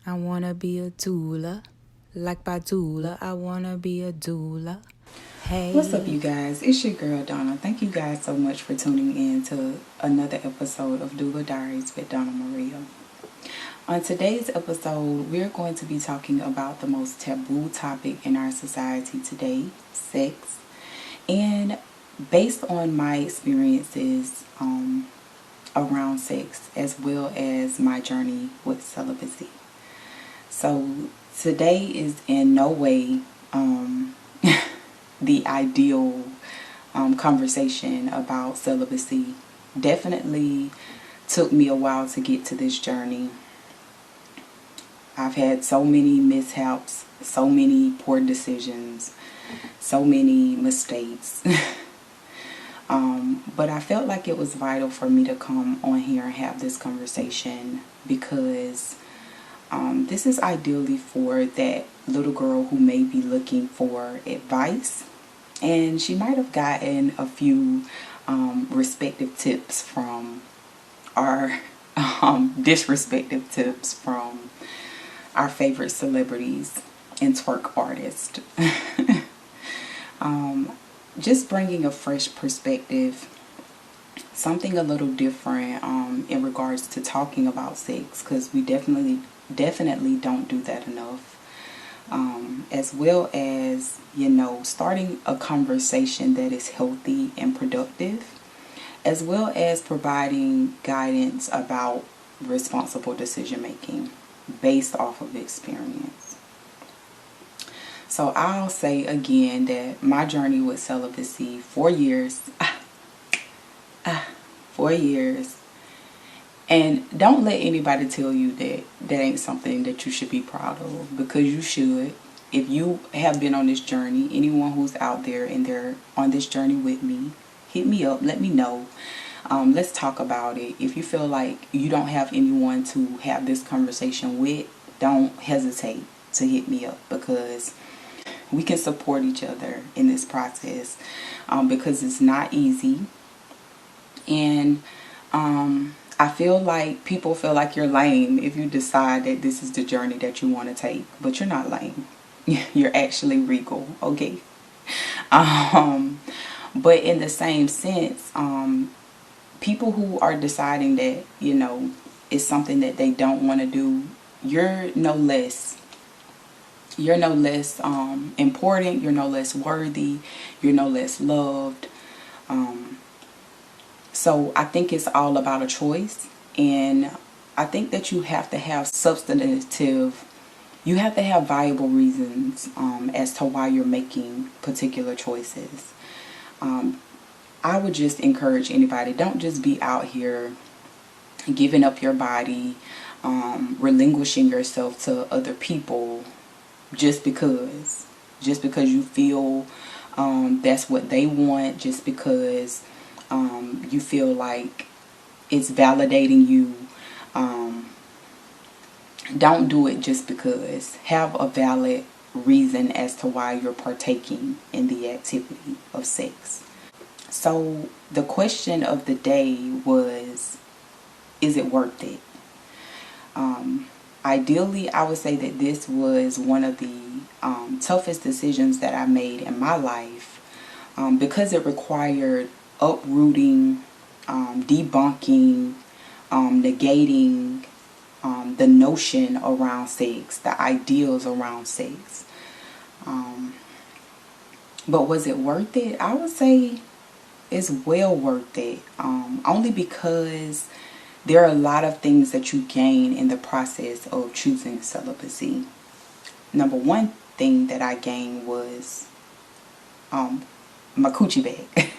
I wanna be a doula. Like Batula, I wanna be a doula. Hey. What's up, you guys? It's your girl Donna. Thank you guys so much for tuning in to another episode of Doula Diaries with Donna Maria. On today's episode, we're going to be talking about the most taboo topic in our society today, sex. And based on my experiences around sex, as well as my journey with celibacy. So today is in no way the ideal conversation about celibacy. Definitely took me a while to get to this journey. I've had so many mishaps, so many poor decisions, so many mistakes. But I felt like it was vital for me to come on here and have this conversation because this is ideally for that little girl who may be looking for advice, and she might have gotten a few respective tips from our disrespective tips from our favorite celebrities and twerk artists. Just bringing a fresh perspective, something a little different in regards to talking about sex, because we definitely don't do that enough, as well as starting a conversation that is healthy and productive, as well as providing guidance about responsible decision making based off of experience. So I'll say again that my journey with celibacy, 4 years, 4 years. And don't let anybody tell you that that ain't something that you should be proud of, because you should. If you have been on this journey, anyone who's out there and they're on this journey with me, hit me up, let me know. Let's talk about it. If you feel like you don't have anyone to have this conversation with, don't hesitate to hit me up, because we can support each other in this process, because it's not easy. And I feel like people feel like you're lame if you decide that this is the journey that you want to take, but you're not lame. You're actually regal, okay? But in the same sense, people who are deciding that, it's something that they don't want to do, you're no less important, you're no less worthy, you're no less loved. So I think it's all about a choice, and I think that you have to have you have to have viable reasons as to why you're making particular choices. I would just encourage anybody, don't just be out here giving up your body, relinquishing yourself to other people just because you feel that's what they want, just because you feel like it's validating you. Don't do it just because. Have a valid reason as to why you're partaking in the activity of sex. So the question of the day was, is it worth it? Ideally, I would say that this was one of the toughest decisions that I made in my life, because it required uprooting, debunking, negating the notion around sex, the ideals around sex. But was it worth it? I would say it's well worth it, only because there are a lot of things that you gain in the process of choosing celibacy. Number one thing that I gained was my coochie bag.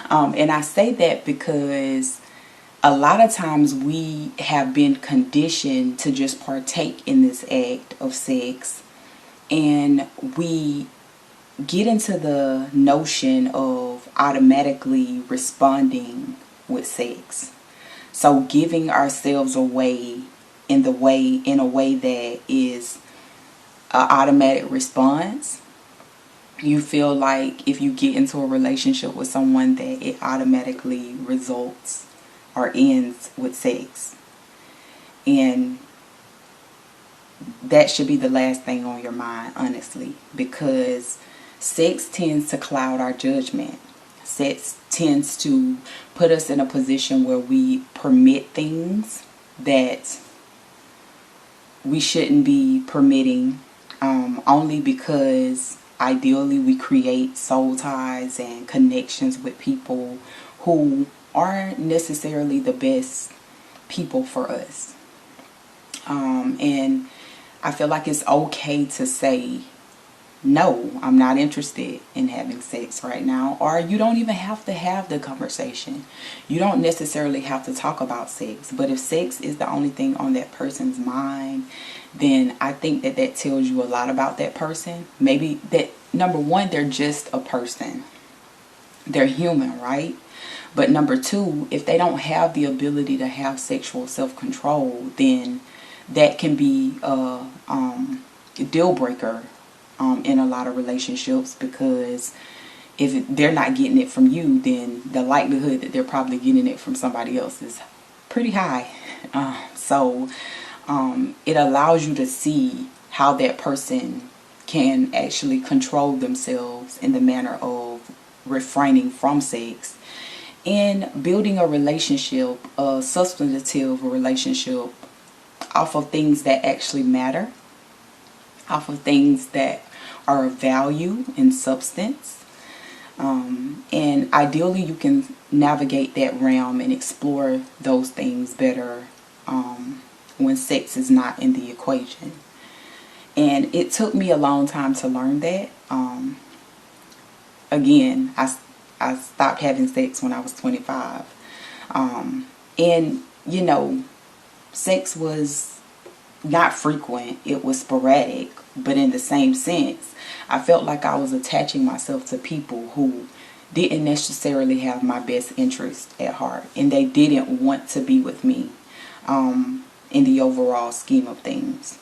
And I say that because a lot of times we have been conditioned to just partake in this act of sex, and we get into the notion of automatically responding with sex. So giving ourselves away in a way that is an automatic response. You feel like if you get into a relationship with someone that it automatically results or ends with sex. And that should be the last thing on your mind, honestly, because sex tends to cloud our judgment. Sex tends to put us in a position where we permit things that we shouldn't be permitting, only because ideally we create soul ties and connections with people who aren't necessarily the best people for us. And I feel like it's okay to say, no, I'm not interested in having sex right now. Or you don't even have to have the conversation. You don't necessarily have to talk about sex. But if sex is the only thing on that person's mind, then I think that that tells you a lot about that person. Maybe that, number one, they're just a person. They're human, right? But number two, if they don't have the ability to have sexual self-control, then that can be a deal breaker in a lot of relationships, because if they're not getting it from you, then the likelihood that they're probably getting it from somebody else is pretty high. So it allows you to see how that person can actually control themselves in the manner of refraining from sex and building a relationship, a substantive relationship, off of things that actually matter, off of things that are of value and substance. And ideally you can navigate that realm and explore those things better when sex is not in the equation. And it took me a long time to learn that. Again, I stopped having sex when I was 25. And, you know, sex was not frequent. It was sporadic. But in the same sense, I felt like I was attaching myself to people who didn't necessarily have my best interest at heart. And they didn't want to be with me in the overall scheme of things.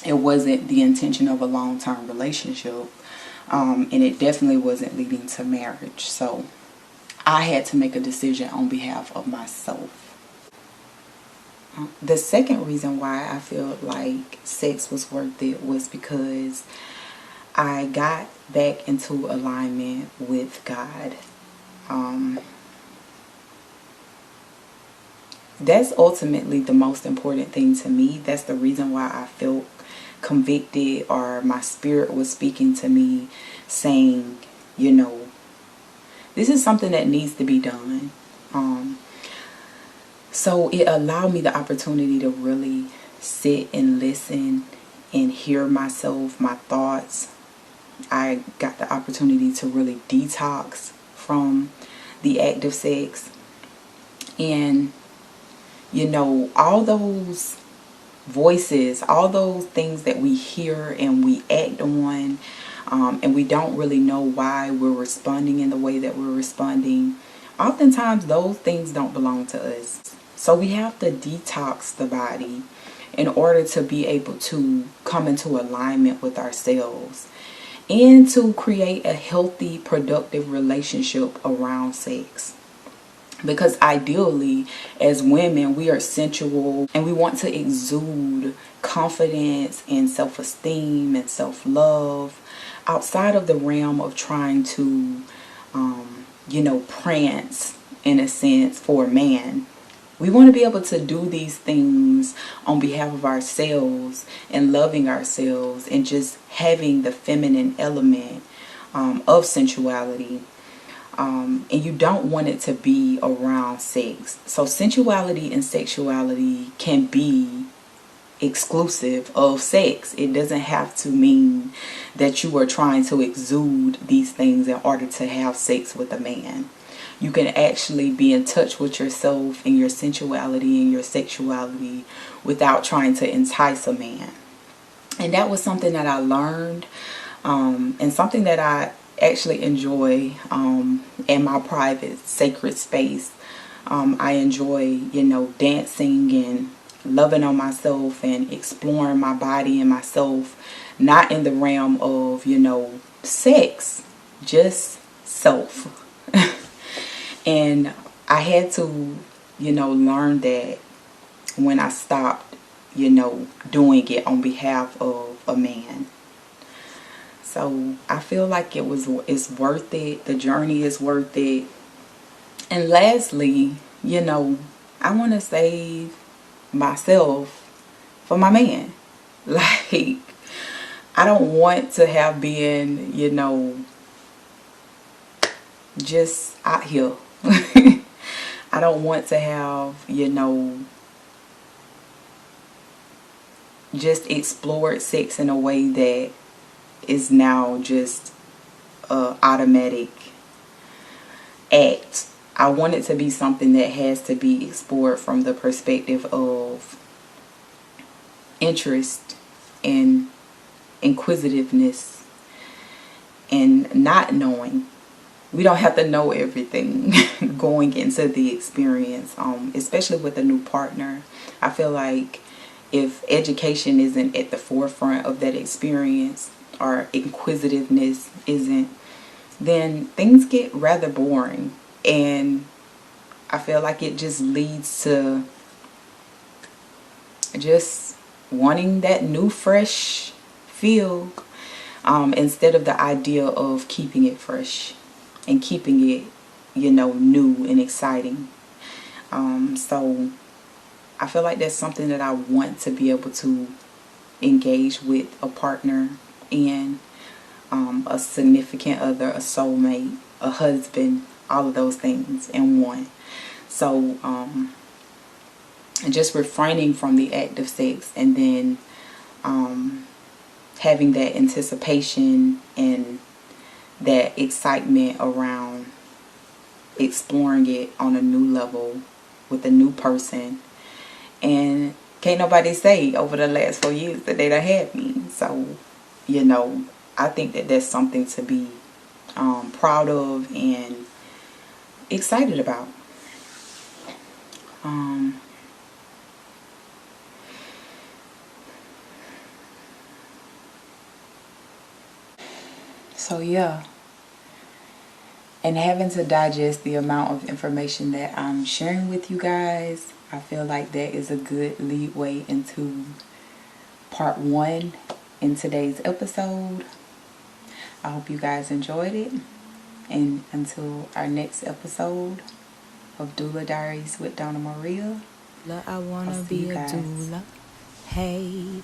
It wasn't the intention of a long-term relationship. And it definitely wasn't leading to marriage. So I had to make a decision on behalf of myself. The second reason why I feel like sex was worth it was because I got back into alignment with God. That's ultimately the most important thing to me. That's the reason why I felt convicted, or my spirit was speaking to me saying, you know, this is something that needs to be done. So it allowed me the opportunity to really sit and listen and hear myself, my thoughts. I got the opportunity to really detox from the act of sex. And, you know, all those voices, all those things that we hear and we act on, and we don't really know why we're responding in the way that we're responding, oftentimes those things don't belong to us. So we have to detox the body in order to be able to come into alignment with ourselves and to create a healthy, productive relationship around sex. Because ideally, as women, we are sensual and we want to exude confidence and self-esteem and self-love outside of the realm of trying to, prance, in a sense, for a man. We want to be able to do these things on behalf of ourselves and loving ourselves and just having the feminine element of sensuality. And you don't want it to be around sex. So sensuality and sexuality can be exclusive of sex. It doesn't have to mean that you are trying to exude these things in order to have sex with a man. You can actually be in touch with yourself and your sensuality and your sexuality without trying to entice a man. And that was something that I learned, and something that I actually enjoy in my private sacred space. I enjoy, dancing and loving on myself and exploring my body and myself, not in the realm of, sex, just self. And I had to, learn that when I stopped doing it on behalf of a man. So I feel like it's worth it. The journey is worth it. And lastly, I want to save myself for my man. Like, I don't want to have been, just out here. I don't want to have, just explored sex in a way that is now just a automatic act. I want it to be something that has to be explored from the perspective of interest and inquisitiveness and not knowing. We don't have to know everything going into the experience, especially with a new partner. I feel like if education isn't at the forefront of that experience, or inquisitiveness isn't, then things get rather boring. And I feel like it just leads to just wanting that new, fresh feel, instead of the idea of keeping it fresh and keeping it, new and exciting. So I feel like that's something that I want to be able to engage with a partner in, a significant other, a soulmate, a husband, all of those things in one. So just refraining from the act of sex, and then having that anticipation and that excitement around exploring it on a new level with a new person. And can't nobody say over the last 4 years that they done had me. So, I think that that's something to be proud of and excited about. So yeah, and having to digest the amount of information that I'm sharing with you guys, I feel like that is a good leadway into part 1 in today's episode. I hope you guys enjoyed it. And until our next episode of Doula Diaries with Donna Maria, I wanna I'll see be you a guys. doula. Hey.